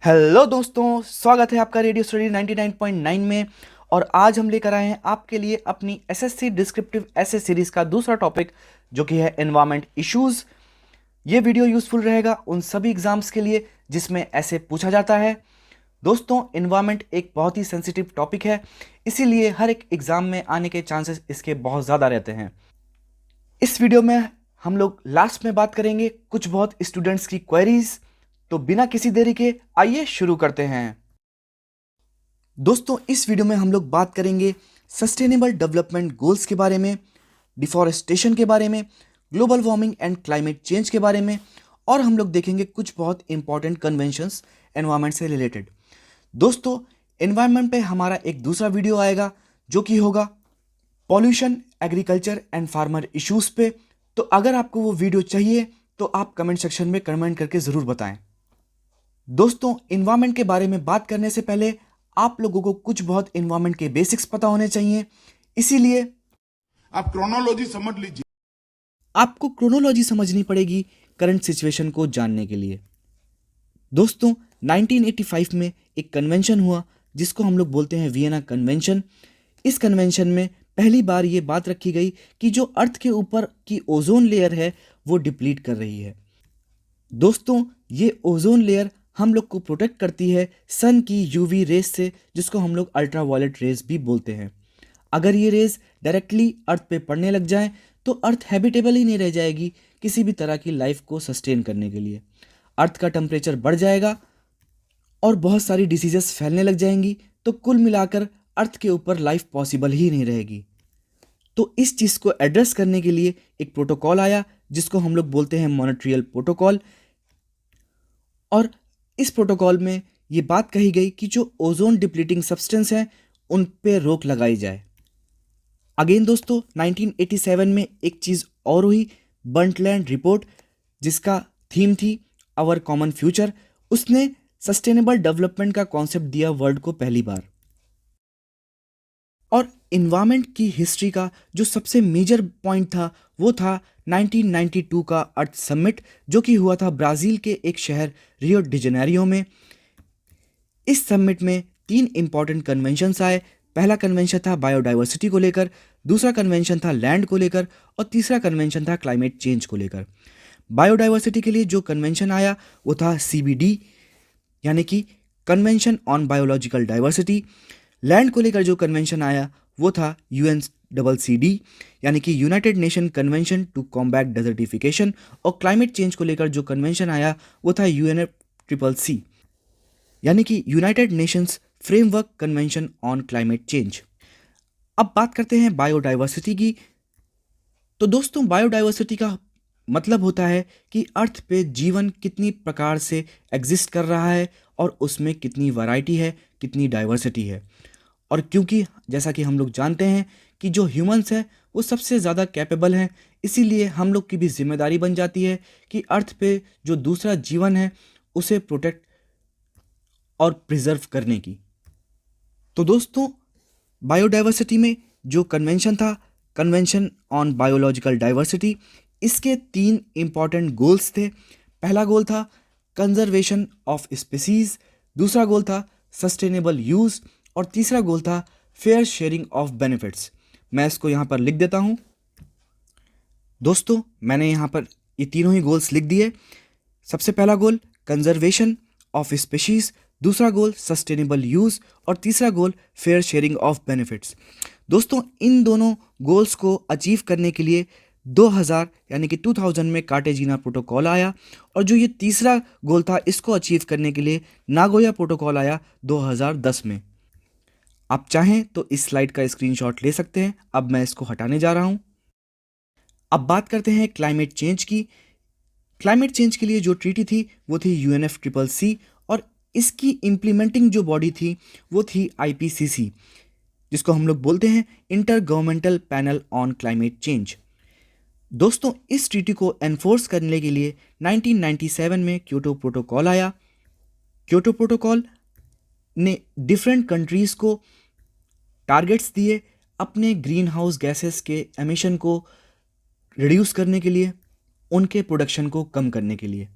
Hello दोस्तों, स्वागत है आपका रेडियो स्टडी 99.9 में। और आज हम लेकर आए हैं आपके लिए अपनी एसएससी डिस्क्रिप्टिव एसे सीरीज का दूसरा टॉपिक, जो कि है एनवायरमेंट इश्यूज। ये वीडियो यूजफुल रहेगा उन सभी एग्जाम्स के लिए जिसमें ऐसे पूछा जाता है। दोस्तों, एनवायरमेंट एक बहुत ही सेंसिटिव टॉपिक है, इसीलिए हर एक एग्जाम में आने के चांसेस इसके बहुत ज़्यादा रहते हैं। इस वीडियो में हम लोग लास्ट में बात करेंगे कुछ बहुत स्टूडेंट्स की क्वेरीज। तो बिना किसी देरी के आइए शुरू करते हैं। दोस्तों, इस वीडियो में हम लोग बात करेंगे सस्टेनेबल डेवलपमेंट गोल्स के बारे में, डिफॉरेस्टेशन के बारे में, global warming and climate change के बारे में, और हम लोग देखेंगे कुछ बहुत इंपॉर्टेंट कन्वेंशंस एनवायरनमेंट से रिलेटेड। दोस्तों, एनवायरनमेंट पे हमारा एक दूसरा वीडियो आएगा जो कि होगा pollution, agriculture and farmer issues पे। तो अगर आपको वो वीडियो चाहिए तो आप कमेंट सेक्शन में कमेंट करके ज़रूर बताएं। दोस्तों, इन्वायरमेंट के बारे में बात करने से पहले आप लोगों को कुछ बहुत इन्वायरमेंट के बेसिक्स पता होने चाहिए, इसीलिए आप क्रोनोलॉजी समझ लीजिए। आपको क्रोनोलॉजी समझनी पड़ेगी करंट सिचुएशन को जानने के लिए। दोस्तों, 1985 में एक कन्वेंशन हुआ जिसको हम लोग बोलते हैं वियना कन्वेंशन। इस कन्वेंशन में पहली बार ये बात रखी गई कि जो अर्थ के ऊपर की ओजोन लेयर है वो डिप्लीट कर रही है। दोस्तों, ये ओजोन लेयर हम लोग को प्रोटेक्ट करती है सन की यूवी रेस से, जिसको हम लोग अल्ट्रा वायलेट रेस भी बोलते हैं। अगर ये रेस डायरेक्टली अर्थ पे पड़ने लग जाए तो अर्थ हैबिटेबल ही नहीं रह जाएगी किसी भी तरह की लाइफ को सस्टेन करने के लिए। अर्थ का टेम्परेचर बढ़ जाएगा और बहुत सारी डिसीजेस फैलने लग जाएंगी, तो कुल मिलाकर अर्थ के ऊपर लाइफ पॉसिबल ही नहीं रहेगी। तो इस चीज़ को एड्रेस करने के लिए एक प्रोटोकॉल आया जिसको हम लोग बोलते हैं मॉन्ट्रियल प्रोटोकॉल। और इस प्रोटोकॉल में ये बात कही गई कि जो ओजोन डिप्लीटिंग सब्सटेंस हैं उन पे रोक लगाई जाए। अगेन दोस्तों, 1987 में एक चीज़ और हुई, बर्टलैंड रिपोर्ट, जिसका थीम थी आवर कॉमन फ्यूचर। उसने सस्टेनेबल डेवलपमेंट का कॉन्सेप्ट दिया वर्ल्ड को पहली बार। और इन्वायरमेंट की हिस्ट्री का जो सबसे मेजर पॉइंट था वो था 1992 का अर्थ समिट, जो कि हुआ था ब्राज़ील के एक शहर रियो डी जेनेरियो में। इस समिट में 3 इंपॉर्टेंट कन्वेंशंस आए। पहला कन्वेंशन था बायोडाइवर्सिटी को लेकर, दूसरा कन्वेंशन था लैंड को लेकर, और तीसरा कन्वेंशन था क्लाइमेट चेंज को लेकर। बायोडाइवर्सिटी के लिए जो कन्वेंशन आया वो था CBD, यानी कि convention on biological diversity. Land को लेकर जो कन्वेंशन आया वो था UNCCD, यानी कि United Nation Convention to Combat Desertification. और क्लाइमेट चेंज को लेकर जो कन्वेंशन आया वो था UNFCCC, यानी कि United Nations framework convention on climate change. अब बात करते हैं बायोडाइवर्सिटी की। तो दोस्तों, बायोडाइवर्सिटी का मतलब होता है कि अर्थ पे जीवन कितनी प्रकार से एग्जिस्ट कर रहा है और उसमें कितनी वैरायटी है, कितनी डाइवर्सिटी है। और क्योंकि जैसा कि हम लोग जानते हैं कि जो ह्यूमंस हैं वो सबसे ज़्यादा कैपेबल हैं, इसीलिए हम लोग की भी जिम्मेदारी बन जाती है कि अर्थ पे जो दूसरा जीवन है उसे प्रोटेक्ट और प्रिजर्व करने की। तो दोस्तों, बायोडाइवर्सिटी में जो कन्वेंशन था, कन्वेंशन ऑन बायोलॉजिकल डाइवर्सिटी, इसके 3 इंपॉर्टेंट गोल्स थे। पहला गोल था कंजर्वेशन ऑफ स्पीसीज, दूसरा गोल था सस्टेनेबल यूज़, और तीसरा गोल था फेयर शेयरिंग ऑफ बेनिफिट्स। मैं इसको यहाँ पर लिख देता हूँ। दोस्तों, मैंने यहाँ पर ये तीनों ही गोल्स लिख दिए। सबसे पहला गोल कंजर्वेशन ऑफ स्पीशीज, दूसरा गोल सस्टेनेबल यूज़, और तीसरा गोल फेयर शेयरिंग ऑफ बेनिफिट्स। दोस्तों, इन दोनों गोल्स को अचीव करने के लिए 2000 यानी कि 2000 में कार्टेजिना प्रोटोकॉल आया, और जो ये तीसरा गोल था इसको अचीव करने के लिए नागोया प्रोटोकॉल आया 2010 में। आप चाहें तो इस स्लाइड का स्क्रीनशॉट ले सकते हैं। अब मैं इसको हटाने जा रहा हूं। अब बात करते हैं क्लाइमेट चेंज की। क्लाइमेट चेंज के लिए जो ट्रीटी थी वो थी UNFCCC, और इसकी इम्प्लीमेंटिंग जो बॉडी थी वो थी IPCC, जिसको हम लोग बोलते हैं inter governmental panel on climate change. दोस्तों, इस ट्रीटी को एनफोर्स करने के लिए 1997 में क्योटो प्रोटोकॉल आया। क्योटो प्रोटोकॉल ने डिफरेंट कंट्रीज़ को टारगेट्स दिए अपने ग्रीन हाउस गैसेस के एमिशन को रिड्यूस करने के लिए, उनके प्रोडक्शन को कम करने के लिए।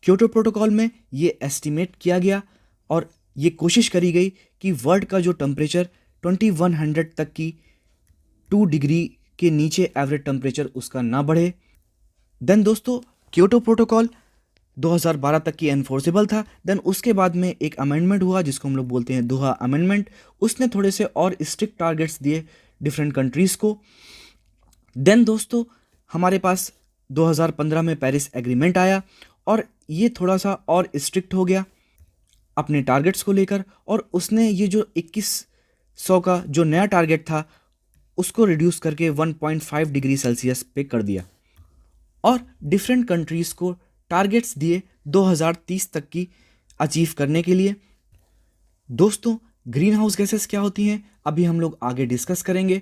क्योटो प्रोटोकॉल में ये एस्टिमेट किया गया और ये कोशिश करी गई कि वर्ल्ड का जो टेम्परेचर 2100 तक की 2 डिग्री के नीचे एवरेज टेम्परेचर उसका ना बढ़े। देन दोस्तों क्योटो प्रोटोकॉल 2012 तक की एनफोर्सेबल था। देन उसके बाद में एक अमेंडमेंट हुआ जिसको हम लोग बोलते हैं दोहा अमेंडमेंट। उसने थोड़े से और स्ट्रिक्ट टारगेट्स दिए डिफरेंट कंट्रीज़ को। देन दोस्तों हमारे पास 2015 में पेरिस एग्रीमेंट आया और ये थोड़ा सा और स्ट्रिक्ट हो गया अपने टारगेट्स को लेकर, और उसने ये जो 2100 का जो नया टारगेट था उसको रिड्यूस करके 1.5 डिग्री सेल्सियस पे कर दिया और डिफरेंट कंट्रीज़ को टारगेट्स दिए 2030 तक की अचीव करने के लिए। दोस्तों ग्रीन हाउस गैसेस क्या होती हैं अभी हम लोग आगे डिस्कस करेंगे।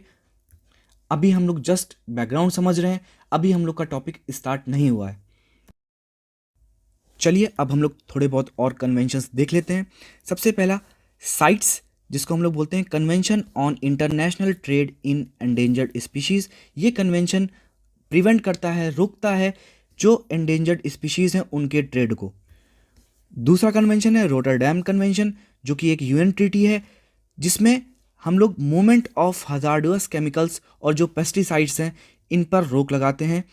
अभी हम लोग जस्ट बैकग्राउंड समझ रहे हैं, अभी हम लोग का टॉपिक स्टार्ट नहीं हुआ है। चलिए अब हम लोग थोड़े बहुत और कन्वेंशंस देख लेते हैं। सबसे पहला साइट्स, जिसको हम लोग बोलते हैं convention on international trade in endangered species. ये कन्वेंशन प्रिवेंट करता है, रोकता है जो एंडेंजर्ड स्पीशीज़ हैं उनके ट्रेड को। दूसरा कन्वेंशन है रोटरडैम कन्वेंशन, जो कि एक यूएन ट्रीटी है जिसमें हम लोग मूवमेंट ऑफ हजार्डस केमिकल्स और जो पेस्टिसाइड्स हैं इन पर रोक लगाते हैं,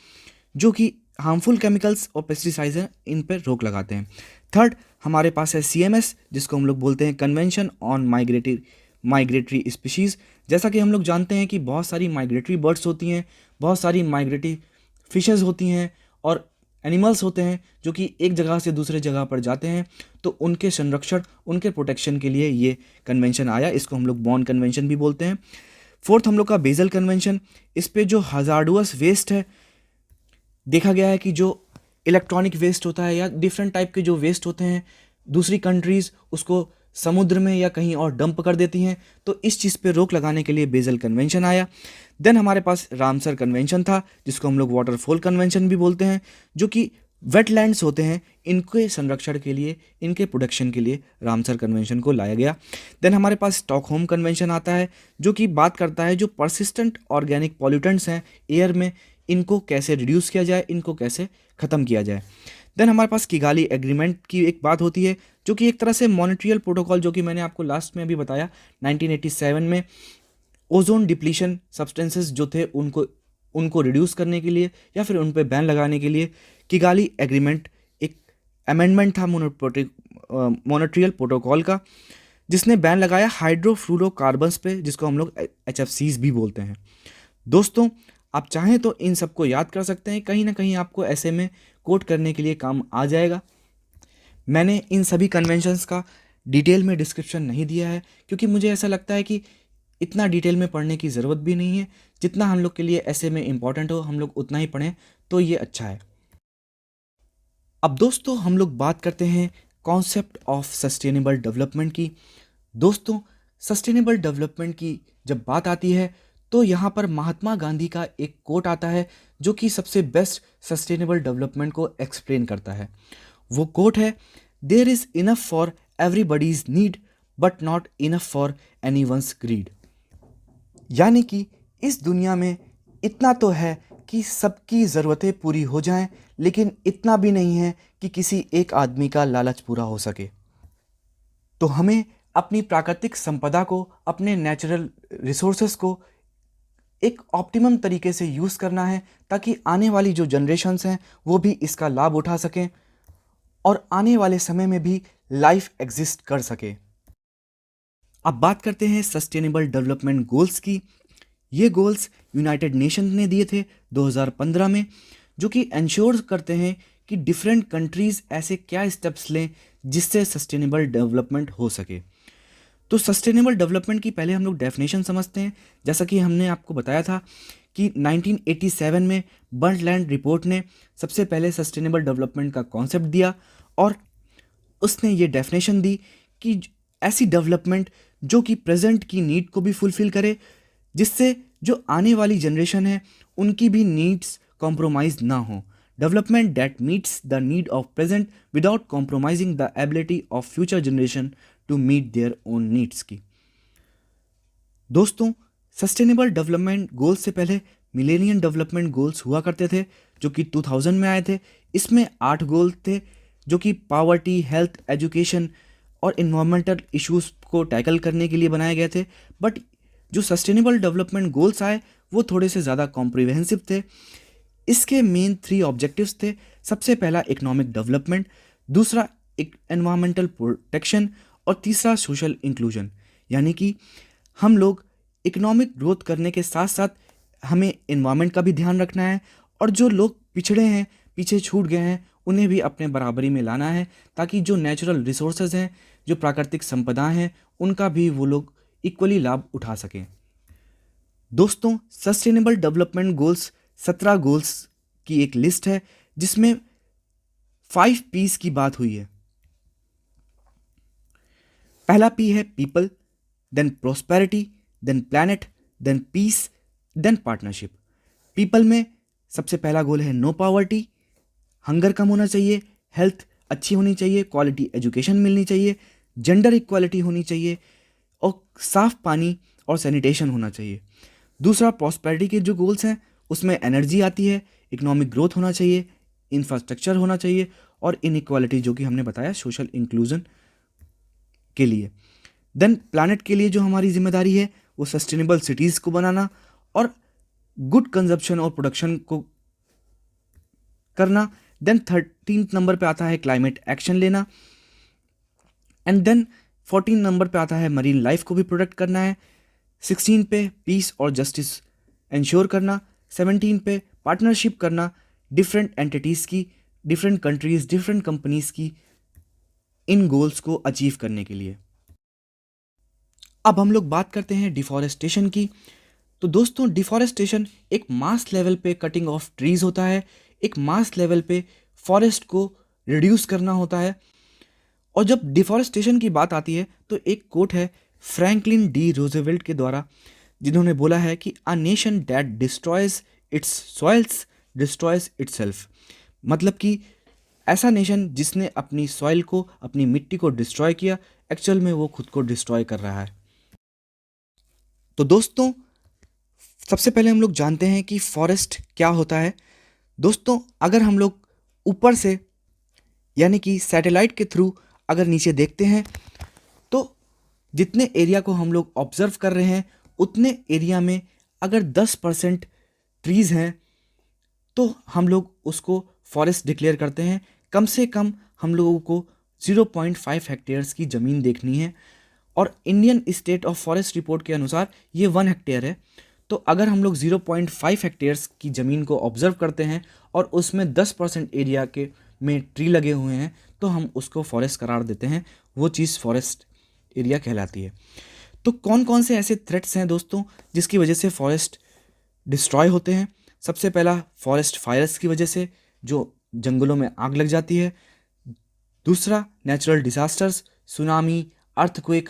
जो कि हार्मफुल केमिकल्स और पेस्टिसाइड्स हैं इन पर रोक लगाते हैं। थर्ड हमारे पास है सीएमएस, जिसको हम लोग बोलते हैं कन्वेंशन ऑन माइग्रेटरी स्पीशीज़। जैसा कि हम लोग जानते हैं कि बहुत सारी माइग्रेटरी बर्ड्स होती हैं, बहुत सारी माइग्रेटरी फिशेज़ होती हैं और एनिमल्स होते हैं जो कि एक जगह से दूसरे जगह पर जाते हैं, तो उनके संरक्षण, उनके प्रोटेक्शन के लिए ये कन्वेंशन आया। इसको हम लोग बॉन कन्वेंशन भी बोलते हैं। फोर्थ हम लोग का बेजल कन्वेंशन। इस पे जो हजार्डस वेस्ट है, देखा गया है कि जो इलेक्ट्रॉनिक वेस्ट होता है या डिफरेंट टाइप के जो वेस्ट होते हैं, दूसरी कंट्रीज़ उसको समुद्र में या कहीं और डंप कर देती हैं, तो इस चीज़ पे रोक लगाने के लिए बेजल कन्वेंशन आया। देन हमारे पास रामसर कन्वेंशन था, जिसको हम लोग वाटरफॉल कन्वेंशन भी बोलते हैं, जो कि वेटलैंड्स होते हैं इनके संरक्षण के लिए, इनके प्रोटेक्शन के लिए रामसर कन्वेंशन को लाया गया। देन हमारे पास स्टॉकहोम कन्वेंशन आता है, जो कि बात करता है जो परसिस्टेंट ऑर्गेनिक पॉल्यूटेंट्स हैं एयर में, इनको कैसे रिड्यूस किया जाए, इनको कैसे ख़त्म किया जाए। देन हमारे पास किगाली एग्रीमेंट की एक बात होती है, जो कि एक तरह से मॉनिट्रियल प्रोटोकॉल, जो कि मैंने आपको लास्ट में अभी बताया 1987 में ओजोन डिप्लीशन सब्सटेंसेस जो थे उनको रिड्यूस करने के लिए या फिर उन पे बैन लगाने के लिए किगाली एग्रीमेंट एक अमेंडमेंट था मॉनिट्रियल प्रोटोकॉल का, जिसने बैन लगाया हाइड्रोफ्लोरोकार्बन्स पे, जिसको हम लोग HFCs भी बोलते हैं। दोस्तों आप चाहें तो इन सबको याद कर सकते हैं, कहीं ना कहीं आपको ऐसे में कोट करने के लिए काम आ जाएगा। मैंने इन सभी कन्वेंशंस का डिटेल में डिस्क्रिप्शन नहीं दिया है, क्योंकि मुझे ऐसा लगता है कि इतना डिटेल में पढ़ने की ज़रूरत भी नहीं है। जितना हम लोग के लिए ऐसे में इम्पॉर्टेंट हो हम लोग उतना ही पढ़ें तो ये अच्छा है। अब दोस्तों हम लोग बात करते हैं कॉन्सेप्ट ऑफ सस्टेनेबल डेवलपमेंट की। दोस्तों सस्टेनेबल डेवलपमेंट की जब बात आती है तो यहाँ पर महात्मा गांधी का एक कोट आता है, जो कि सबसे बेस्ट सस्टेनेबल डेवलपमेंट को एक्सप्लेन करता है। वो कोट है, there is enough for everybody's need but not enough for anyone's greed. यानी कि इस दुनिया में इतना तो है कि सबकी ज़रूरतें पूरी हो जाएं, लेकिन इतना भी नहीं है कि किसी एक आदमी का लालच पूरा हो सके। तो हमें अपनी प्राकृतिक संपदा को, अपने नेचुरल रिसोर्सेस को एक ऑप्टिमम तरीके से यूज़ करना है, ताकि आने वाली जो जनरेशन्स हैं वो भी इसका लाभ उठा सकें और आने वाले समय में भी लाइफ एग्जिस्ट कर सके। अब बात करते हैं सस्टेनेबल डेवलपमेंट गोल्स की। ये गोल्स यूनाइटेड नेशंस ने दिए थे 2015 में, जो कि इंश्योर करते हैं कि डिफरेंट कंट्रीज़ ऐसे क्या स्टेप्स लें जिससे सस्टेनेबल डेवलपमेंट हो सके। तो सस्टेनेबल डेवलपमेंट की पहले हम लोग डेफिनेशन समझते हैं। जैसा कि हमने आपको बताया था कि 1987 में बर्नलैंड रिपोर्ट ने सबसे पहले सस्टेनेबल डेवलपमेंट का कॉन्सेप्ट दिया और उसने ये डेफिनेशन दी कि ऐसी डेवलपमेंट जो कि प्रेजेंट की नीड को भी फुलफिल करे, जिससे जो आने वाली जनरेशन है उनकी भी नीड्स कॉम्प्रोमाइज ना हो। Development that meets the need of present without compromising the ability of future generation to meet their own needs की। दोस्तों सस्टेनेबल डेवलपमेंट गोल्स से पहले मिलेनियम डेवलपमेंट गोल्स हुआ करते थे, जो कि 2000 में आए थे। इसमें 8 गोल थे, जो कि पावर्टी, हेल्थ, एजुकेशन और इन्वायरमेंटल इश्यूज को टैकल करने के लिए बनाए गए थे। बट जो सस्टेनेबल डेवलपमेंट गोल्स आए वो थोड़े से ज़्यादा कॉम्प्रिहेंसिव थे। इसके मेन 3 ऑब्जेक्टिव्स थे। सबसे पहला इकोनॉमिक डेवलपमेंट, दूसरा एनवायरमेंटल प्रोटेक्शन और तीसरा सोशल इंक्लूजन। यानी कि हम लोग इकोनॉमिक ग्रोथ करने के साथ साथ हमें इन्वायरमेंट का भी ध्यान रखना है और जो लोग पिछड़े हैं, पीछे छूट गए हैं, उन्हें भी अपने बराबरी में लाना है ताकि जो नेचुरल रिसोर्सेज हैं, जो प्राकृतिक संपदाएं हैं, उनका भी वो लोग इक्वली लाभ उठा सकें। दोस्तों, सस्टेनेबल डेवलपमेंट गोल्स 17 गोल्स की एक लिस्ट है जिसमें 5 पीस की बात हुई है। पहला पी है people, then prosperity, then planet, then peace, then partnership. People में सबसे पहला गोल है नो पॉवर्टी, हंगर कम होना चाहिए, हेल्थ अच्छी होनी चाहिए, क्वालिटी एजुकेशन मिलनी चाहिए, जेंडर इक्वालिटी होनी चाहिए और साफ पानी और सैनिटेशन होना चाहिए। दूसरा प्रॉस्पेरिटी के जो गोल्स हैं उसमें एनर्जी आती है, इकोनॉमिक ग्रोथ होना चाहिए, इंफ्रास्ट्रक्चर होना चाहिए और इनइक्वालिटी जो कि हमने बताया सोशल इंक्लूजन के लिए। देन प्लैनेट के लिए जो हमारी जिम्मेदारी है वो सस्टेनेबल सिटीज़ को बनाना और गुड कंजप्शन और प्रोडक्शन को करना। देन 13 नंबर पे आता है क्लाइमेट एक्शन लेना एंड देन 14 नंबर पे आता है मरीन लाइफ को भी प्रोटेक्ट करना है। 16 पे पीस और जस्टिस इंश्योर करना। 17 पे पार्टनरशिप करना डिफरेंट एंटिटीज़ की, डिफरेंट कंट्रीज़, डिफरेंट कंपनीज़ की इन गोल्स को अचीव करने के लिए। अब हम लोग बात करते हैं डिफॉरेस्टेशन की। तो दोस्तों, डिफॉरेस्टेशन एक मास लेवल पे कटिंग ऑफ ट्रीज होता है, एक मास लेवल पे फॉरेस्ट को रिड्यूस करना होता है। और जब डिफॉरेस्टेशन की बात आती है तो एक कोट है फ्रैंकलिन डी रूजवेल्ट के द्वारा, जिन्होंने बोला है कि a nation that destroys it's soils destroys itself. मतलब कि ऐसा नेशन जिसने अपनी सॉइल को, अपनी मिट्टी को डिस्ट्रॉय किया, एक्चुअल में वो खुद को डिस्ट्रॉय कर रहा है। तो दोस्तों, सबसे पहले हम लोग जानते हैं कि फॉरेस्ट क्या होता है। दोस्तों, अगर हम लोग ऊपर से यानी कि सैटेलाइट के थ्रू अगर नीचे देखते हैं तो जितने एरिया को हम लोग ऑब्जर्व कर रहे हैं उतने एरिया में अगर 10% ट्रीज़ हैं तो हम लोग उसको फॉरेस्ट डिक्लेयर करते हैं। कम से कम हम लोगों को 0.5 हेक्टेयर्स की ज़मीन देखनी है और Indian state of forest report के अनुसार ये 1 हेक्टेयर है। तो अगर हम लोग 0.5 हेक्टेयर्स की ज़मीन को ऑब्जर्व करते हैं और उसमें 10% एरिया के में ट्री लगे हुए हैं तो हम उसको फॉरेस्ट करार देते हैं, वो चीज़ फॉरेस्ट एरिया कहलाती है। तो कौन कौन से ऐसे थ्रेट्स हैं दोस्तों जिसकी वजह से फॉरेस्ट डिस्ट्रॉय होते हैं? सबसे पहला फॉरेस्ट फायर्स की वजह से, जो जंगलों में आग लग जाती है। दूसरा नेचुरल डिजास्टर्स, सुनामी, अर्थक्वेक,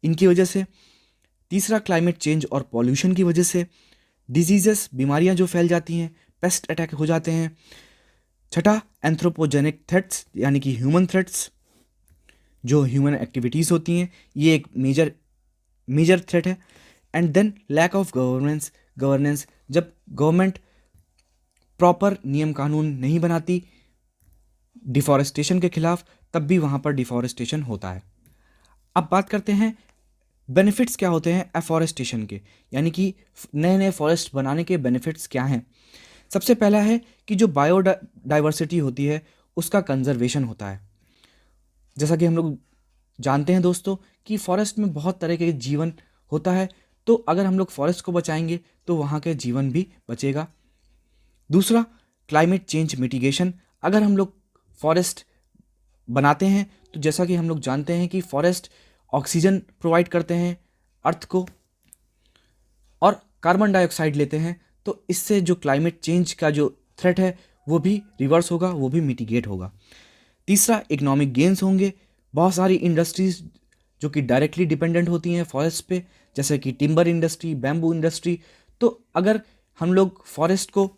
इनकी वजह से। तीसरा क्लाइमेट चेंज और पॉल्यूशन की वजह से। डिजीजेस, बीमारियां जो फैल जाती हैं, पेस्ट अटैक हो जाते हैं। छठा एंथ्रोपोजेनिक थ्रेट्स यानी कि ह्यूमन थ्रेट्स, जो ह्यूमन एक्टिविटीज़ होती हैं, ये एक मेजर थ्रेट है। And then lack of governance, जब गवर्नमेंट प्रॉपर नियम कानून नहीं बनाती डिफॉरेस्टेशन के खिलाफ, तब भी वहाँ पर डिफॉरेस्टेशन होता है। अब बात करते हैं बेनिफिट्स क्या होते हैं एफॉरेस्टेशन के, यानी कि नए नए फॉरेस्ट बनाने के बेनिफिट्स क्या हैं। सबसे पहला है कि जो बायोडाइवर्सिटी होती है उसका कंजर्वेशन होता है। जैसा कि हम लोग जानते हैं दोस्तों कि फॉरेस्ट में बहुत तरह के जीवन होता है, तो अगर हम लोग फॉरेस्ट को बचाएंगे तो वहाँ के जीवन भी बचेगा। दूसरा क्लाइमेट चेंज मिटिगेशन, अगर हम लोग फॉरेस्ट बनाते हैं तो जैसा कि हम लोग जानते हैं कि फॉरेस्ट ऑक्सीजन प्रोवाइड करते हैं अर्थ को और कार्बन डाइऑक्साइड लेते हैं, तो इससे जो क्लाइमेट चेंज का जो थ्रेट है वो भी रिवर्स होगा, वो भी मिटिगेट होगा। तीसरा इकोनॉमिक गेन्स होंगे। बहुत सारी इंडस्ट्रीज जो कि डायरेक्टली डिपेंडेंट होती हैं फॉरेस्ट पे, जैसे कि टिम्बर इंडस्ट्री, बैम्बू इंडस्ट्री। तो अगर हम लोग फॉरेस्ट को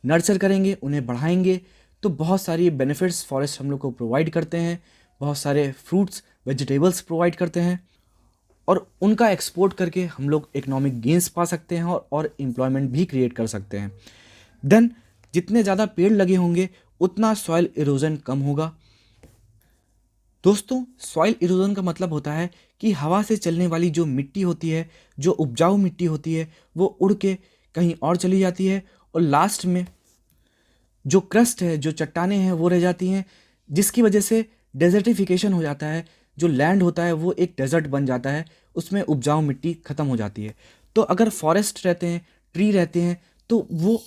नर्चर करेंगे, उन्हें बढ़ाएंगे, तो बहुत सारी बेनिफिट्स फॉरेस्ट हम लोग को प्रोवाइड करते हैं। बहुत सारे फ्रूट्स, वेजिटेबल्स प्रोवाइड करते हैं और उनका एक्सपोर्ट करके हम लोग इकोनॉमिक गेन्स पा सकते हैं और एम्प्लॉयमेंट भी क्रिएट कर सकते हैं। देन जितने ज़्यादा पेड़ लगे होंगे उतना सॉइल इरोजन कम होगा, दोस्तों, सॉइल इरोजन का मतलब होता है कि हवा से चलने वाली जो मिट्टी होती है, जो उपजाऊ मिट्टी होती है, वो उड़ के कहीं और चली जाती है और लास्ट में जो क्रस्ट है, जो चट्टानें हैं, वो रह जाती हैं, जिसकी वजह से डेजर्टिफिकेशन हो जाता है। जो लैंड होता है वो एक डेजर्ट बन जाता है, उसमें उपजाऊ मिट्टी खत्म हो जाती है। तो अगर फॉरेस्ट रहते हैं, ट्री रहते हैं, तो वो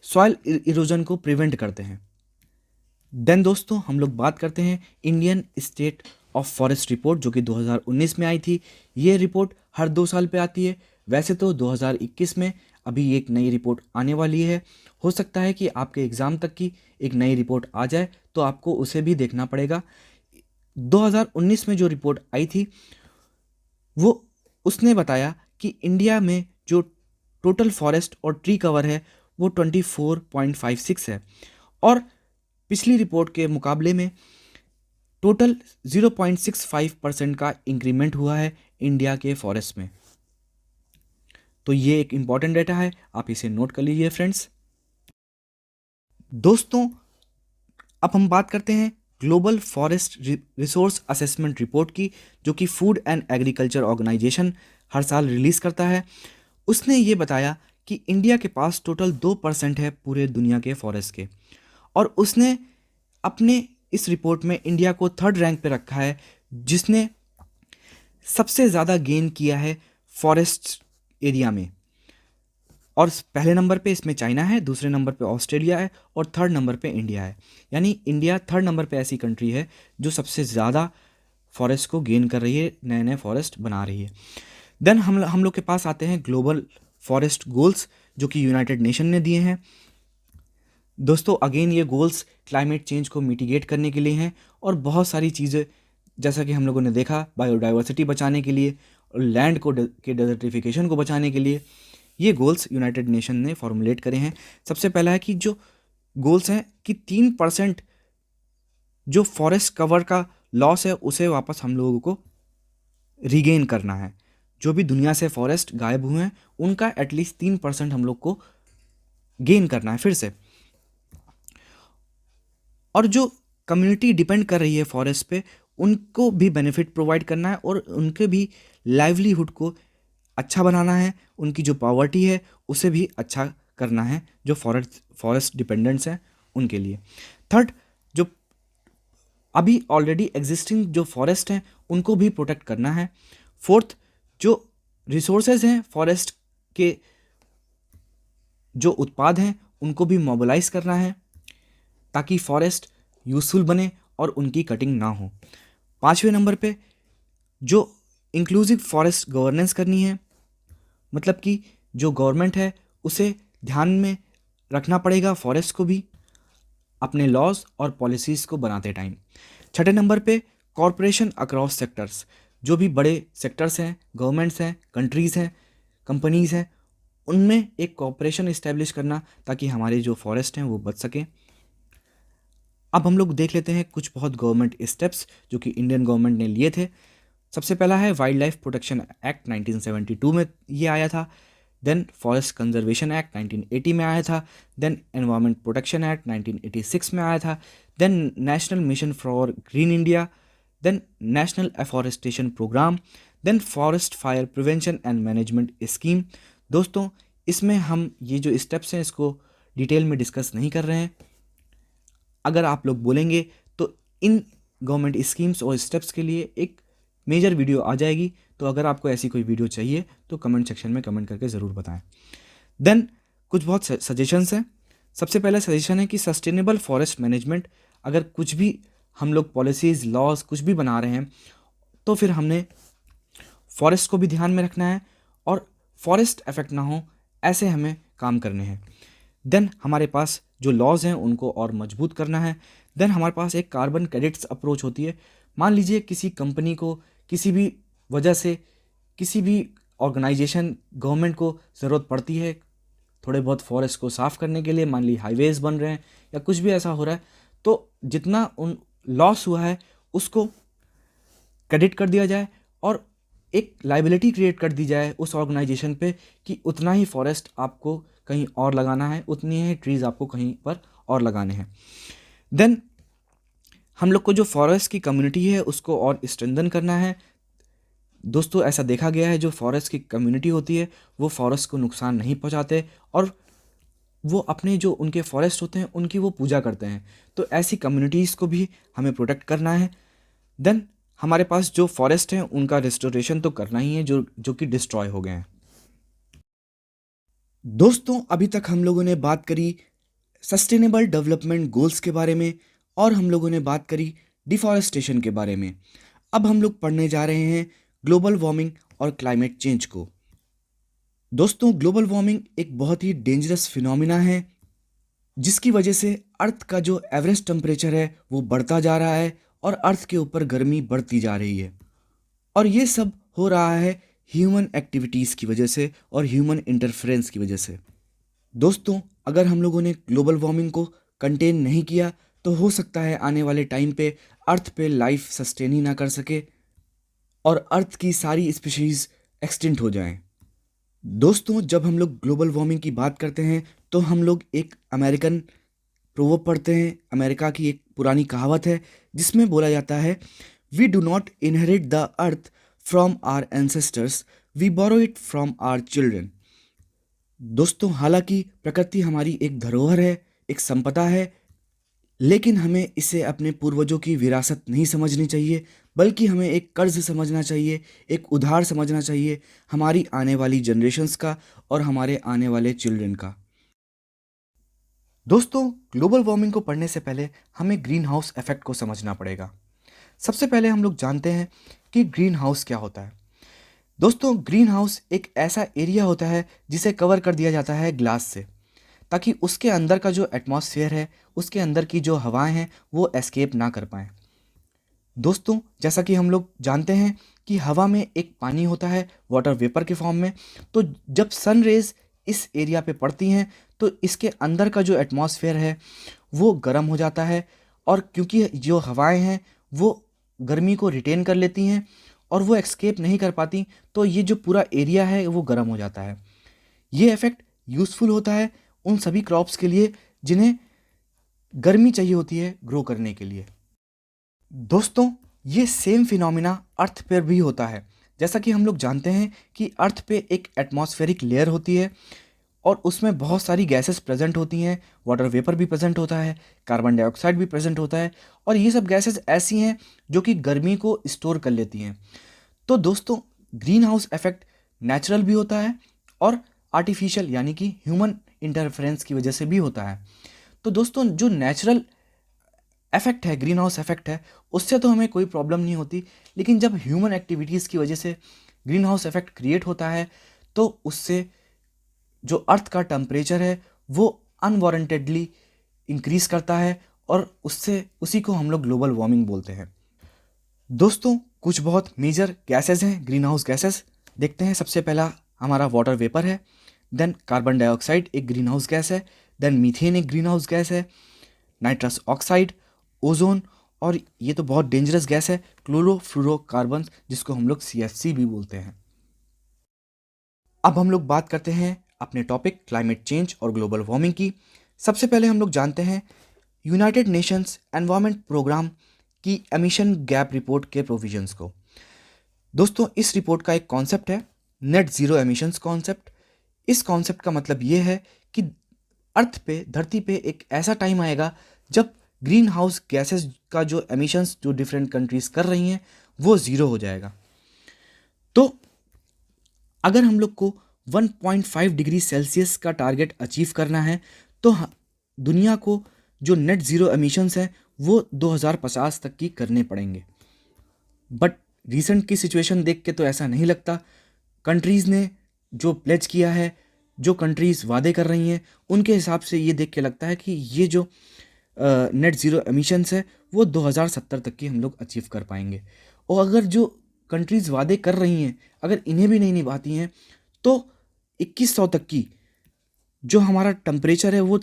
सॉइल इरोजन को प्रिवेंट करते हैं। देन दोस्तों, हम लोग बात करते हैं Indian state of forest report, जो कि 2019 में आई थी। ये रिपोर्ट हर 2 साल पे आती है। वैसे तो 2021 में अभी एक नई रिपोर्ट आने वाली है। हो सकता है कि आपके एग्ज़ाम तक की एक नई रिपोर्ट आ जाए, तो आपको उसे भी देखना पड़ेगा। 2019 में जो रिपोर्ट आई थी, वो उसने बताया कि इंडिया में जो टोटल फॉरेस्ट और ट्री कवर है वो 24.56 है, और पिछली रिपोर्ट के मुकाबले में टोटल 0.65% का इंक्रीमेंट हुआ है इंडिया के फॉरेस्ट में। तो ये एक इम्पॉर्टेंट डेटा है, आप इसे नोट कर लीजिए फ्रेंड्स। दोस्तों, अब हम बात करते हैं global forest resource assessment report की, जो कि फूड एंड एग्रीकल्चर ऑर्गेनाइजेशन हर साल रिलीज़ करता है। उसने ये बताया कि इंडिया के पास टोटल 2% है पूरे दुनिया के फॉरेस्ट के, और उसने अपने इस रिपोर्ट में इंडिया को 3rd रैंक पे रखा है, जिसने सबसे ज़्यादा गेन किया है फॉरेस्ट एरिया में। और पहले नंबर पे इसमें चाइना है, दूसरे नंबर पे ऑस्ट्रेलिया है, और 3rd नंबर पे इंडिया है। यानी इंडिया 3rd नंबर पे ऐसी कंट्री है जो सबसे ज़्यादा फॉरेस्ट को गेन कर रही है, नए नए फॉरेस्ट बना रही है। देन हम लोग के पास आते हैं ग्लोबल फॉरेस्ट गोल्स, जो कि यूनाइटेड नेशन ने दिए हैं। दोस्तों, अगेन ये गोल्स क्लाइमेट चेंज को मिटिगेट करने के लिए हैं, और बहुत सारी चीज़ें, जैसा कि हम लोगों ने देखा, बायोडाइवर्सिटी बचाने के लिए और लैंड को के डेजर्टिफिकेशन को बचाने के लिए ये गोल्स यूनाइटेड नेशन ने फॉर्मुलेट करे हैं। सबसे पहला है कि जो गोल्स हैं कि 3% जो फॉरेस्ट कवर का लॉस है उसे वापस हम लोगों को रीगेन करना है। जो भी दुनिया से फॉरेस्ट गायब हुए हैं उनका एटलीस्ट 3% हम लोग को गेन करना है फिर से। और जो कम्युनिटी डिपेंड कर रही है फॉरेस्ट पे, उनको भी बेनिफिट प्रोवाइड करना है, और उनके भी लाइवलीहुड को अच्छा बनाना है। उनकी जो पॉवर्टी है उसे भी अच्छा करना है, जो फॉरेस्ट डिपेंडेंट्स हैं उनके लिए। 3rd, जो अभी ऑलरेडी एग्जिस्टिंग जो फॉरेस्ट हैं उनको भी प्रोटेक्ट करना है। 4th, जो रिसोर्सेज हैं फॉरेस्ट के, जो उत्पाद हैं उनको भी मोबिलाइज करना है, ताकि फॉरेस्ट यूजफुल बने और उनकी कटिंग ना हो। 5वें नंबर पे जो इंक्लूसिव फॉरेस्ट गवर्नेंस करनी है, मतलब कि जो गवर्नमेंट है उसे ध्यान में रखना पड़ेगा फॉरेस्ट को भी अपने लॉज और पॉलिसीज़ को बनाते टाइम। 6ठे नंबर पे कॉरपोरेशन अक्रॉस सेक्टर्स, जो भी बड़े सेक्टर्स हैं, गवर्नमेंट्स हैं, कंट्रीज़ हैं, कंपनीज़ हैं, उनमें एक कॉरपोरेशन इस्टेब्लिश करना, ताकि हमारे जो फॉरेस्ट हैं वो बच सकें। अब हम लोग देख लेते हैं कुछ बहुत गवर्नमेंट स्टेप्स जो कि इंडियन गवर्नमेंट ने लिए थे। सबसे पहला है वाइल्ड लाइफ प्रोटेक्शन एक्ट 1972 में ये आया था। देन फॉरेस्ट कंजर्वेशन एक्ट 1980 में आया था। देन एनवायरमेंट प्रोटेक्शन एक्ट 1986 में आया था। Then National Mission for Green India. Then National Afforestation Programme. Then Forest Fire Prevention and Management Scheme. दोस्तों, इसमें हम ये जो स्टेप्स हैं इसको डिटेल में डिस्कस नहीं कर रहे हैं। अगर आप लोग बोलेंगे तो इन गवर्नमेंट स्कीम्स और स्टेप्स के लिए एक मेजर वीडियो आ जाएगी। तो अगर आपको ऐसी कोई वीडियो चाहिए तो कमेंट सेक्शन में कमेंट करके ज़रूर बताएं। देन कुछ बहुत सजेशंस हैं। सबसे पहला सजेशन है कि सस्टेनेबल फॉरेस्ट मैनेजमेंट, अगर कुछ भी हम लोग पॉलिसीज़, लॉज कुछ भी बना रहे हैं तो फिर हमने फॉरेस्ट को भी ध्यान में रखना है, और फॉरेस्ट इफेक्ट ना हो ऐसे हमें काम करने हैं। देन हमारे पास जो लॉज हैं उनको और मजबूत करना है। देन हमारे पास एक कार्बन क्रेडिट्स अप्रोच होती है। मान लीजिए किसी कंपनी को किसी भी वजह से, किसी भी ऑर्गेनाइजेशन, गवर्नमेंट को ज़रूरत पड़ती है थोड़े बहुत फॉरेस्ट को साफ़ करने के लिए, मान ली हाईवेज़ बन रहे हैं या कुछ भी ऐसा हो रहा है, तो जितना उन लॉस हुआ है उसको क्रेडिट कर दिया जाए, और एक लाइबिलिटी क्रिएट कर दी जाए उस ऑर्गेनाइजेशन पे कि उतना ही फॉरेस्ट आपको कहीं और लगाना है, उतनी ही ट्रीज़ आपको कहीं पर और लगाने हैं। देन हम लोग को जो फॉरेस्ट की कम्युनिटी है उसको और स्ट्रेंथन करना है। दोस्तों ऐसा देखा गया है जो फॉरेस्ट की कम्युनिटी होती है वो फॉरेस्ट को नुकसान नहीं पहुंचाते और वो अपने जो उनके फॉरेस्ट होते हैं उनकी वो पूजा करते हैं। तो ऐसी कम्युनिटीज़ को भी हमें प्रोटेक्ट करना है। देन हमारे पास जो फॉरेस्ट हैं उनका रिस्टोरेशन तो करना ही है जो जो कि डिस्ट्रॉय हो गए हैं। दोस्तों अभी तक हम लोगों ने बात करी सस्टेनेबल डेवलपमेंट गोल्स के बारे में और हम लोगों ने बात करी डिफॉरेस्टेशन के बारे में। अब हम लोग पढ़ने जा रहे हैं ग्लोबल वार्मिंग और क्लाइमेट चेंज को। दोस्तों ग्लोबल वार्मिंग एक बहुत ही डेंजरस फिनोमिना है जिसकी वजह से अर्थ का जो एवरेज टेम्परेचर है वो बढ़ता जा रहा है और अर्थ के ऊपर गर्मी बढ़ती जा रही है। और ये सब हो रहा है ह्यूमन एक्टिविटीज़ की वजह से और ह्यूमन इंटरफेरेंस की वजह से। दोस्तों अगर हम लोगों ने ग्लोबल वार्मिंग को कंटेन नहीं किया तो हो सकता है आने वाले टाइम पे अर्थ पे लाइफ सस्टेन ही ना कर सके और अर्थ की सारी स्पीशीज एक्सटिंक्ट हो जाएं। दोस्तों जब हम लोग ग्लोबल वार्मिंग की बात करते हैं तो हम लोग एक अमेरिकन प्रोवर्ब पढ़ते हैं। अमेरिका की एक पुरानी कहावत है जिसमें बोला जाता है, we do not inherit the earth from our ancestors, we borrow it from our children. दोस्तों हालांकि प्रकृति हमारी एक धरोहर है, एक संपदा है, लेकिन हमें इसे अपने पूर्वजों की विरासत नहीं समझनी चाहिए बल्कि हमें एक कर्ज समझना चाहिए, एक उधार समझना चाहिए हमारी आने वाली जनरेशन्स का और हमारे आने वाले चिल्ड्रन का। दोस्तों ग्लोबल वार्मिंग को पढ़ने से पहले हमें ग्रीन हाउस इफेक्ट को समझना पड़ेगा। सबसे पहले हम लोग जानते हैं कि ग्रीन हाउस क्या होता है। दोस्तों ग्रीन हाउस एक ऐसा एरिया होता है जिसे कवर कर दिया जाता है ग्लास से ताकि उसके अंदर का जो एटमॉस्फेयर है, उसके अंदर की जो हवाएं हैं वो एस्केप ना कर पाएँ। दोस्तों जैसा कि हम लोग जानते हैं कि हवा में एक पानी होता है वाटर वेपर के फॉर्म में। तो जब सन रेज इस एरिया पे पड़ती हैं तो इसके अंदर का जो एटमॉस्फेयर है वो गर्म हो जाता है और क्योंकि जो हवाएं हैं वो गर्मी को रिटेन कर लेती हैं और वो एक्सकेप नहीं कर पाती तो ये जो पूरा एरिया है वो गर्म हो जाता है। ये इफेक्ट यूज़फुल होता है उन सभी क्रॉप्स के लिए जिन्हें गर्मी चाहिए होती है ग्रो करने के लिए। दोस्तों ये सेम फिनोमिना अर्थ पर भी होता है। जैसा कि हम लोग जानते हैं कि अर्थ पे एक एटमॉस्फेरिक लेयर होती है और उसमें बहुत सारी गैसेस प्रेजेंट होती हैं, वाटर वेपर भी प्रेजेंट होता है, कार्बन डाइऑक्साइड भी प्रेजेंट होता है और ये सब गैसेस ऐसी हैं जो कि गर्मी को स्टोर कर लेती हैं। तो दोस्तों ग्रीन हाउस इफेक्ट नेचुरल भी होता है और आर्टिफिशियल यानी कि ह्यूमन इंटरफेरेंस की वजह से भी होता है। तो दोस्तों जो नेचुरल इफेक्ट है, ग्रीन हाउस इफेक्ट है, उससे तो हमें कोई प्रॉब्लम नहीं होती, लेकिन जब ह्यूमन एक्टिविटीज़ की वजह से ग्रीन हाउस इफेक्ट क्रिएट होता है तो उससे जो अर्थ का टेम्परेचर है वो अनवारंटेडली इंक्रीज करता है और उससे उसी को हम लोग ग्लोबल वार्मिंग बोलते हैं। दोस्तों कुछ बहुत मेजर गैसेस हैं ग्रीन हाउस गैसेस, देखते हैं। सबसे पहला हमारा वाटर वेपर है, देन कार्बन डाइऑक्साइड एक ग्रीन हाउस गैस है, देन मीथेन एक ग्रीन हाउस गैस है, नाइट्रस ऑक्साइड, ओजोन और ये तो बहुत डेंजरस गैस है क्लोरोफ्लोरोकार्बन जिसको हम लोग CFC भी बोलते हैं। अब हम लोग बात करते हैं अपने टॉपिक क्लाइमेट चेंज और ग्लोबल वार्मिंग की। सबसे पहले हम लोग जानते हैं यूनाइटेड नेशंस एनवायरनमेंट प्रोग्राम की एमिशन गैप रिपोर्ट के प्रोविजंस को। दोस्तों इस रिपोर्ट का एक कॉन्सेप्ट है नेट ज़ीरो एमिशंस कॉन्सेप्ट। इस कॉन्सेप्ट का मतलब ये है कि अर्थ पे, धरती पे एक ऐसा टाइम आएगा जब ग्रीन हाउस गैसेस का जो एमिशंस जो डिफरेंट कंट्रीज कर रही हैं वो ज़ीरो हो जाएगा। तो अगर हम लोग को 1.5 डिग्री सेल्सियस का टारगेट अचीव करना है तो दुनिया को जो नेट ज़ीरो एमिशंस हैं वो 2050 तक की करने पड़ेंगे। बट रिसेंट की सिचुएशन देख के तो ऐसा नहीं लगता। कंट्रीज़ ने जो प्लेज किया है, जो कंट्रीज़ वादे कर रही हैं, उनके हिसाब से ये देख के लगता है कि ये जो नेट ज़ीरो एमिशंस है वो 2070 तक की हम लोग अचीव कर पाएंगे। और अगर जो कंट्रीज़ वादे कर रही हैं अगर इन्हें भी नहीं निभाती हैं तो 2100 तक की जो हमारा टेम्परेचर है वो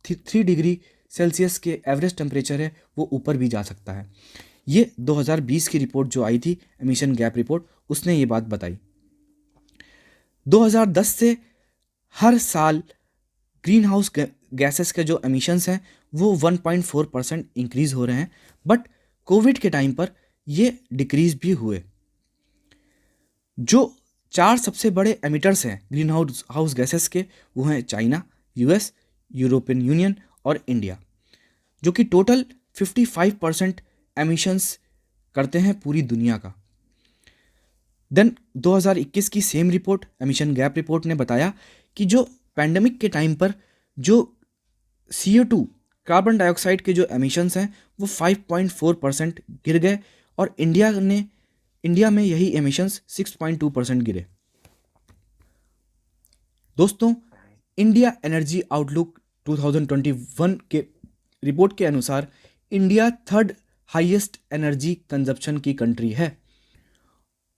3 डिग्री सेल्सियस के एवरेज टेम्परेचर है वो ऊपर भी जा सकता है। ये 2020 की रिपोर्ट जो आई थी एमिशन गैप रिपोर्ट, उसने ये बात बताई। 2010 से हर साल ग्रीन हाउस गैसेस के जो एमिशंस हैं वो 1.4% इंक्रीज़ हो रहे हैं, बट कोविड के टाइम पर ये डिक्रीज भी हुए। जो 4 सबसे एमिटर्स एमिटर्स हैं ग्रीन हाउस गैसेस के, वो हैं चाइना, यूएस, यूरोपियन यूनियन और इंडिया, जो कि टोटल 55% एमिशंस करते हैं पूरी दुनिया का। देन 2021 की same report, emission gap report, ने बताया कि जो पैंडेमिक के टाइम पर जो CO2 कार्बन डाइऑक्साइड के जो एमिशंस हैं वो 5.4% गिर गए, और इंडिया में यही एमिशंस 6.2% गिरे। दोस्तों, इंडिया एनर्जी आउटलुक 2021 के रिपोर्ट के अनुसार India 3rd highest energy consumption की कंट्री है,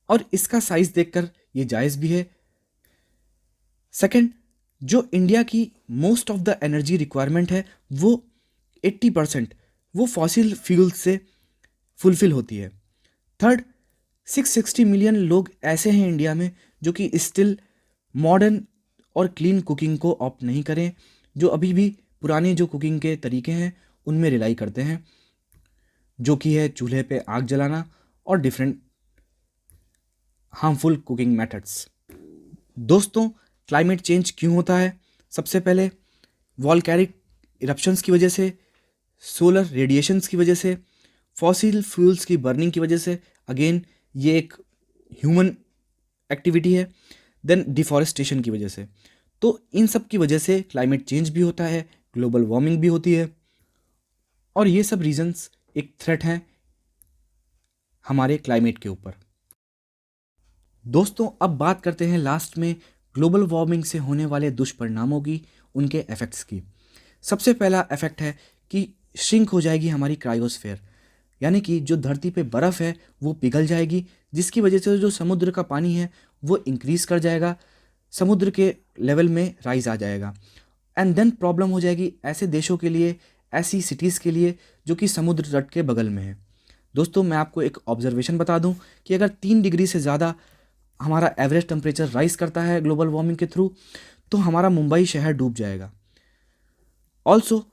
और इसका साइज देखकर ये जायज़ भी है। सेकंड, जो इंडिया की most of the energy requirement है वो 80% वो फॉसिल फ्यूल से फुलफिल होती है। थर्ड, 660 मिलियन लोग ऐसे हैं इंडिया में जो कि स्टिल मॉडर्न और क्लीन कुकिंग को ऑप्ट नहीं करें, जो अभी भी पुराने जो कुकिंग के तरीके हैं उनमें रिलाई करते हैं, जो कि है चूल्हे पे आग जलाना और डिफरेंट हार्मफुल कुकिंग मेथड्स। दोस्तों, क्लाइमेट चेंज क्यों होता है? सबसे पहले वॉल्केनिक इरप्शंस की वजह से, सोलर रेडिएशंस की वजह से, फॉसिल फ्यूल्स की बर्निंग की वजह से, अगेन ये एक ह्यूमन एक्टिविटी है, देन डिफॉरेस्टेशन की वजह से। तो इन सब की वजह से क्लाइमेट चेंज भी होता है, ग्लोबल वार्मिंग भी होती है, और ये सब रीजंस एक थ्रेट हैं हमारे क्लाइमेट के ऊपर। दोस्तों, अब बात करते हैं लास्ट में ग्लोबल वार्मिंग से होने वाले दुष्परिणामों की, उनके इफेक्ट्स की। सबसे पहला इफेक्ट है कि श्रिंक हो जाएगी हमारी क्रायोस्फीयर, यानी कि जो धरती पे बर्फ़ है वो पिघल जाएगी, जिसकी वजह से जो समुद्र का पानी है वो इंक्रीज़ कर जाएगा, समुद्र के लेवल में राइज आ जाएगा। एंड देन प्रॉब्लम हो जाएगी ऐसे देशों के लिए, ऐसी सिटीज़ के लिए जो कि समुद्र तट के बगल में है। दोस्तों, मैं आपको एक ऑब्जर्वेशन बता दूं कि अगर 3 डिग्री से ज़्यादा हमारा एवरेज टेम्परेचर राइज करता है ग्लोबल वार्मिंग के थ्रू, तो हमारा मुंबई शहर डूब जाएगा। ऑल्सो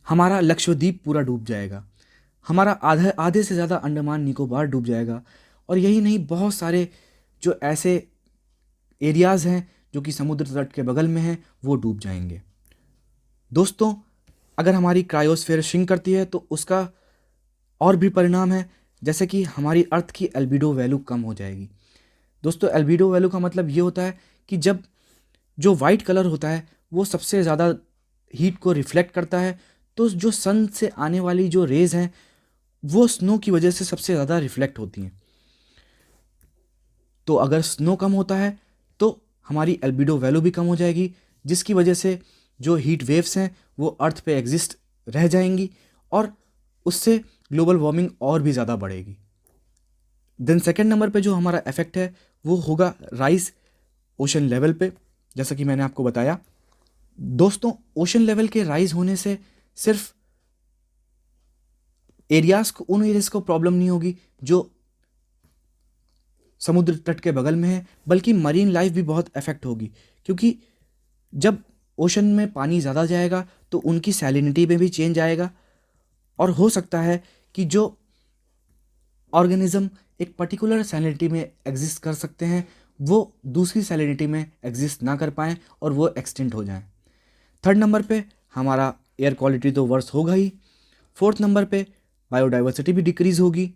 हमारा लक्षद्वीप पूरा डूब जाएगा, हमारा आधे से ज़्यादा अंडमान निकोबार डूब जाएगा, और यही नहीं, बहुत सारे जो ऐसे एरियाज़ हैं जो कि समुद्र तट के बगल में हैं वो डूब जाएंगे। दोस्तों, अगर हमारी क्रायोस्फीयर श्रिंक करती है तो उसका और भी परिणाम है, जैसे कि हमारी अर्थ की एल्बिडो वैल्यू कम हो जाएगी। दोस्तों, एल्बिडो वैल्यू का मतलब ये होता है कि जब जो वाइट कलर होता है वो सबसे ज़्यादा हीट को रिफ्लेक्ट करता है, तो जो सन से आने वाली जो रेज हैं वो स्नो की वजह से सबसे ज़्यादा रिफ्लेक्ट होती हैं। तो अगर स्नो कम होता है तो हमारी एल्बिडो वैल्यू भी कम हो जाएगी, जिसकी वजह से जो हीट वेव्स हैं वो अर्थ पे एग्जिस्ट रह जाएंगी, और उससे ग्लोबल वार्मिंग और भी ज़्यादा बढ़ेगी। देन सेकेंड नंबर पे जो हमारा इफेक्ट है वो होगा राइज ओशन लेवल पे, जैसा कि मैंने आपको बताया। दोस्तों, ओशन लेवल के राइज होने से सिर्फ उन एरियाज को प्रॉब्लम नहीं होगी जो समुद्र तट के बगल में है, बल्कि मरीन लाइफ भी बहुत अफेक्ट होगी, क्योंकि जब ओशन में पानी ज़्यादा जाएगा तो उनकी सैलिनिटी में भी चेंज आएगा, और हो सकता है कि जो ऑर्गेनिज्म एक पर्टिकुलर सैलिनिटी में एग्जिस्ट कर सकते हैं वो दूसरी सैलिनिटी में एग्जिस्ट ना कर पाएँ और वो एक्सटिंक्ट हो जाएं। थर्ड नंबर पे हमारा एयर क्वालिटी तो वर्स होगा ही। फोर्थ नंबर पे बायोडाइवर्सिटी भी डिक्रीज़ होगी,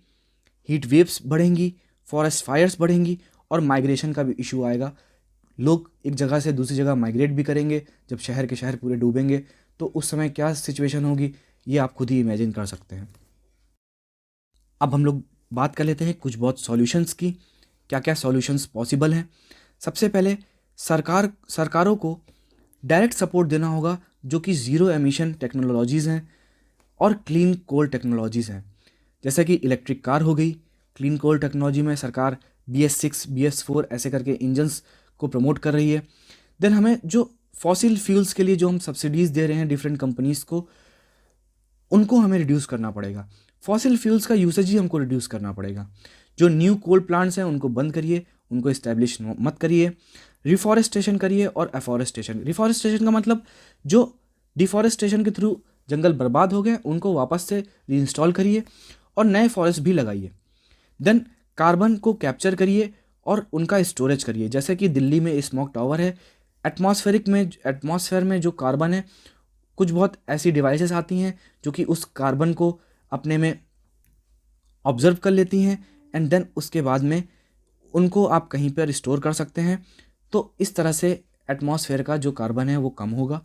हीट वेव्स बढ़ेंगी, फॉरेस्ट फायर्स बढ़ेंगी, और माइग्रेशन का भी इशू आएगा। लोग एक जगह से दूसरी जगह माइग्रेट भी करेंगे। जब शहर के शहर पूरे डूबेंगे तो उस समय क्या सिचुएशन होगी ये आप खुद ही इमेजिन कर सकते हैं। अब हम लोग बात कर लेते हैं कुछ बहुत सॉल्यूशंस की, क्या क्या सॉल्यूशंस पॉसिबल हैं। सबसे पहले सरकारों को डायरेक्ट सपोर्ट देना होगा, जो कि ज़ीरो एमिशन टेक्नोलॉजीज़ हैं और क्लीन कोल टेक्नोलॉजीज़ हैं, जैसे कि इलेक्ट्रिक कार हो गई। क्लीन कोल टेक्नोलॉजी में सरकार BS6 BS4 ऐसे करके इंजन्स को प्रमोट कर रही है। देन हमें जो फॉसिल फ्यूल्स के लिए जो हम सब्सिडीज़ दे रहे हैं डिफरेंट कंपनीज़ को, उनको हमें रिड्यूस करना पड़ेगा। फॉसिल फ्यूल्स का यूसेज ही हमको रिड्यूस करना पड़ेगा। जो न्यू कोल प्लांट्स हैं उनको बंद करिए, उनको इस्टेब्लिश मत करिए। रिफॉरेस्टेशन करिए और एफॉरेस्टेशन। रिफॉरेस्टेशन का मतलब जो डिफॉरेस्टेशन के थ्रू जंगल बर्बाद हो गए उनको वापस से रीइंस्टॉल करिए और नए फॉरेस्ट भी लगाइए। देन कार्बन को कैप्चर करिए और उनका स्टोरेज करिए। जैसे कि दिल्ली में स्मॉग टावर है, एटमॉस्फेयर में जो कार्बन है, कुछ बहुत ऐसी डिवाइसेस आती हैं जो कि उस कार्बन को अपने में ऑब्जर्व कर लेती हैं एंड देन उसके बाद में उनको आप कहीं पर स्टोर कर सकते हैं। तो इस तरह से एटमॉस्फेयर का जो कार्बन है वो कम होगा।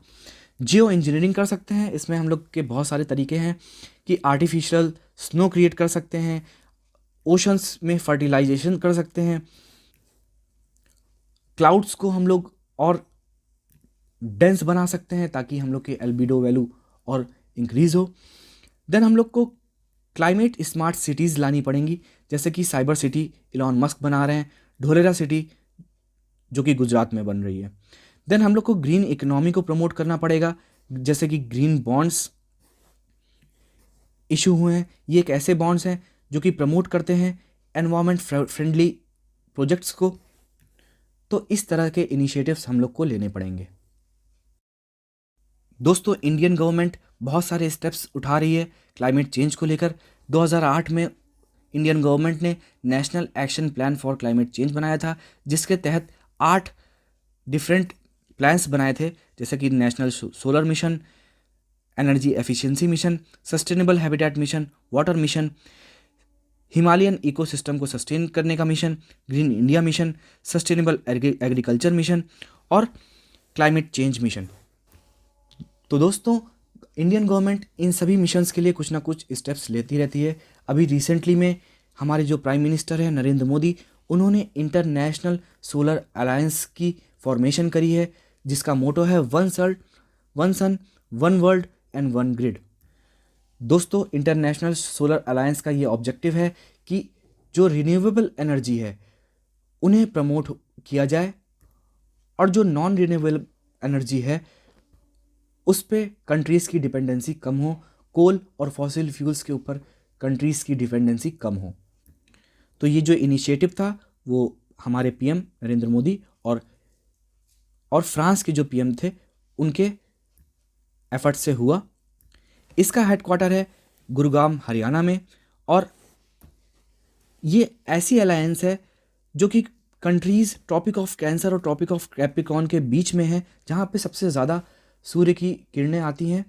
जियो इंजीनियरिंग कर सकते हैं, इसमें हम लोग के बहुत सारे तरीके हैं कि आर्टिफिशियल स्नो क्रिएट कर सकते हैं, ओशंस में फर्टिलाइजेशन कर सकते हैं, क्लाउड्स को हम लोग और डेंस बना सकते हैं ताकि हम लोग की एल्बिडो वैल्यू और इंक्रीज हो। देन हम लोग को क्लाइमेट स्मार्ट सिटीज़ लानी पड़ेंगी, जैसे कि साइबर सिटी इलॉन मस्क बना रहे हैं, ढोलेरा सिटी जो कि गुजरात में बन रही है। देन हम लोग को ग्रीन इकोनॉमी को प्रमोट करना पड़ेगा, जैसे कि ग्रीन बॉन्ड्स इशू हुए हैं। ये एक ऐसे बॉन्ड्स हैं जो कि प्रमोट करते हैं एनवायरमेंट फ्रेंडली प्रोजेक्ट्स को। तो इस तरह के इनिशिएटिव्स हम लोग को लेने पड़ेंगे। दोस्तों, इंडियन गवर्नमेंट बहुत सारे स्टेप्स उठा रही है क्लाइमेट चेंज को लेकर। 2008 में इंडियन गवर्नमेंट ने national action plan for climate change बनाया था, जिसके तहत 8 डिफरेंट प्लान्स बनाए थे, जैसे कि national solar mission, energy efficiency mission, sustainable habitat mission, water mission, Himalayan ecosystem को सस्टेन करने का mission, green India mission, sustainable agriculture mission और क्लाइमेट चेंज मिशन। तो दोस्तों, इंडियन गवर्नमेंट इन सभी मिशंस के लिए कुछ ना कुछ स्टेप्स लेती रहती है। अभी रिसेंटली में हमारे जो प्राइम मिनिस्टर हैं नरेंद्र मोदी, उन्होंने इंटरनेशनल सोलर अलायंस की फॉर्मेशन करी है, जिसका मोटो है one sun one world and one grid. दोस्तों, इंटरनेशनल सोलर अलायंस का ये ऑब्जेक्टिव है कि जो रिन्यूएबल एनर्जी है उन्हें प्रमोट किया जाए और जो नॉन रिन्यूएबल एनर्जी है उस पे कंट्रीज़ की डिपेंडेंसी कम हो, कोल और फॉसिल फ्यूल्स के ऊपर कंट्रीज़ की डिपेंडेंसी कम हो। तो ये जो इनिशिएटिव था वो हमारे पीएम नरेंद्र मोदी और फ्रांस के जो पीएम थे उनके एफर्ट से हुआ। इसका हेडक्वार्टर है गुरुग्राम हरियाणा में और ये ऐसी अलायंस है जो कि कंट्रीज़ ट्रॉपिक ऑफ कैंसर और ट्रॉपिक ऑफ कैप्रिकॉर्न के बीच में है, जहाँ पे सबसे ज़्यादा सूर्य की किरणें आती हैं,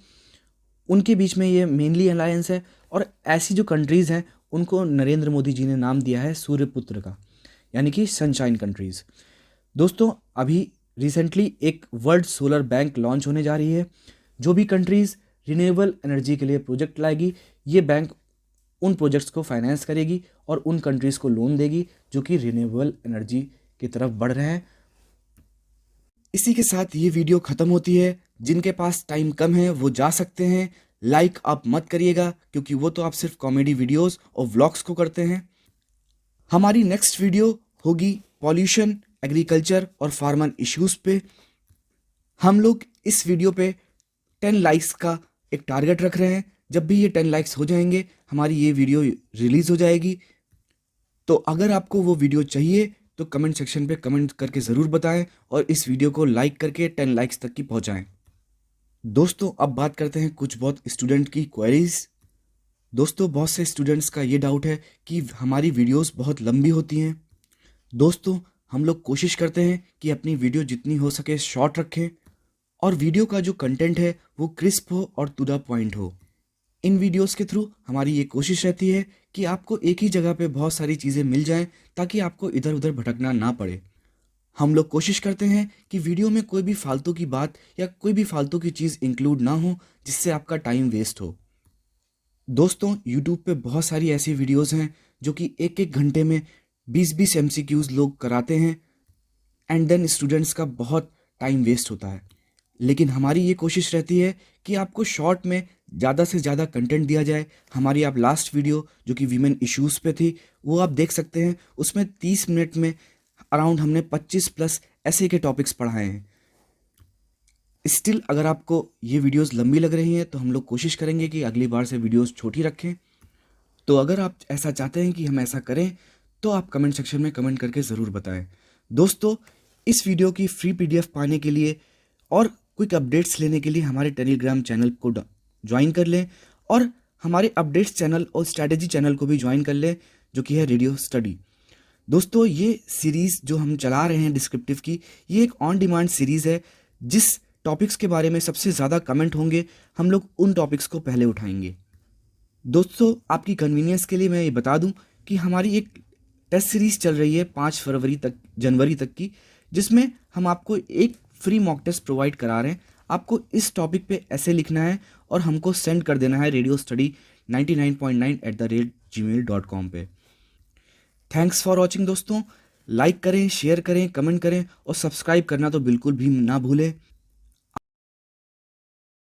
उनके बीच में ये मेनली अलायंस है। और ऐसी जो कंट्रीज़ हैं उनको नरेंद्र मोदी जी ने नाम दिया है सूर्यपुत्र का, यानी कि सनशाइन कंट्रीज़। दोस्तों, अभी रिसेंटली एक वर्ल्ड सोलर बैंक लॉन्च होने जा रही है। जो भी कंट्रीज़ रिन्यूएबल एनर्जी के लिए प्रोजेक्ट लाएगी, ये बैंक उन प्रोजेक्ट्स को फाइनेंस करेगी और उन कंट्रीज़ को लोन देगी जो कि रिन्यूएबल एनर्जी की तरफ बढ़ रहे हैं। इसी के साथ ये वीडियो ख़त्म होती है। जिनके पास टाइम कम है वो जा सकते हैं। लाइक आप मत करिएगा क्योंकि वो तो आप सिर्फ कॉमेडी वीडियोस और व्लॉग्स को करते हैं। हमारी नेक्स्ट वीडियो होगी पॉल्यूशन, एग्रीकल्चर और फार्मर इश्यूज़ पे। हम लोग इस वीडियो पे 10 लाइक्स का एक टारगेट रख रहे हैं। जब भी ये 10 लाइक्स हो जाएंगे हमारी ये वीडियो रिलीज़ हो जाएगी। तो अगर आपको वो वीडियो चाहिए तो कमेंट सेक्शन पे कमेंट करके ज़रूर बताएं और इस वीडियो को लाइक करके 10 लाइक्स तक की पहुंचाएं। दोस्तों, अब बात करते हैं कुछ बहुत स्टूडेंट की क्वेरीज। दोस्तों, बहुत से स्टूडेंट्स का ये डाउट है कि हमारी वीडियोस बहुत लंबी होती हैं। दोस्तों, हम लोग कोशिश करते हैं कि अपनी वीडियो जितनी हो सके शॉर्ट रखें और वीडियो का जो कंटेंट है वो क्रिस्प हो और टू द पॉइंट हो। इन वीडियोस के थ्रू हमारी ये कोशिश रहती है कि आपको एक ही जगह पे बहुत सारी चीज़ें मिल जाएं ताकि आपको इधर उधर भटकना ना पड़े। हम लोग कोशिश करते हैं कि वीडियो में कोई भी फालतू की बात या कोई भी फालतू की चीज़ इंक्लूड ना हो जिससे आपका टाइम वेस्ट हो। दोस्तों, यूट्यूब पे बहुत सारी ऐसी वीडियोस हैं जो कि एक एक घंटे में 20-20 MCQs लोग कराते हैं एंड देन स्टूडेंट्स का बहुत टाइम वेस्ट होता है। लेकिन हमारी ये कोशिश रहती है कि आपको शॉर्ट में ज़्यादा से ज़्यादा कंटेंट दिया जाए। हमारी आप लास्ट वीडियो जो कि वीमेन इश्यूज़ पे थी वो आप देख सकते हैं। उसमें 30 मिनट में अराउंड हमने 25+ ऐसे के टॉपिक्स पढ़ाए हैं। स्टिल अगर आपको ये वीडियोस लंबी लग रही हैं तो हम लोग कोशिश करेंगे कि अगली बार से वीडियोस छोटी रखें। तो अगर आप ऐसा चाहते हैं कि हम ऐसा करें तो आप कमेंट सेक्शन में कमेंट करके ज़रूर बताएं। दोस्तों, इस वीडियो की फ्री PDF पाने के लिए और क्विक अपडेट्स लेने के लिए हमारे टेलीग्राम चैनल को ज्वाइन कर लें और हमारे अपडेट्स चैनल और स्ट्रैटेजी चैनल को भी ज्वाइन कर लें, जो कि है रेडियो स्टडी। दोस्तों, ये सीरीज़ जो हम चला रहे हैं डिस्क्रिप्टिव की, ये एक ऑन डिमांड सीरीज़ है। जिस टॉपिक्स के बारे में सबसे ज़्यादा कमेंट होंगे, हम लोग उन टॉपिक्स को पहले उठाएंगे। दोस्तों, आपकी कन्वीनियंस के लिए मैं ये बता दूं कि हमारी एक टेस्ट सीरीज़ चल रही है 5 जनवरी तक की, जिसमें हम आपको एक फ्री मॉक टेस्ट प्रोवाइड करा रहे हैं। आपको इस टॉपिक पे ऐसे लिखना है और हमको सेंड कर देना है रेडियो स्टडी 99.9@gmail.com पे। थैंक्स फॉर वॉचिंग दोस्तों। लाइक करें, शेयर करें, कमेंट करें और सब्सक्राइब करना तो बिल्कुल भी ना भूलें।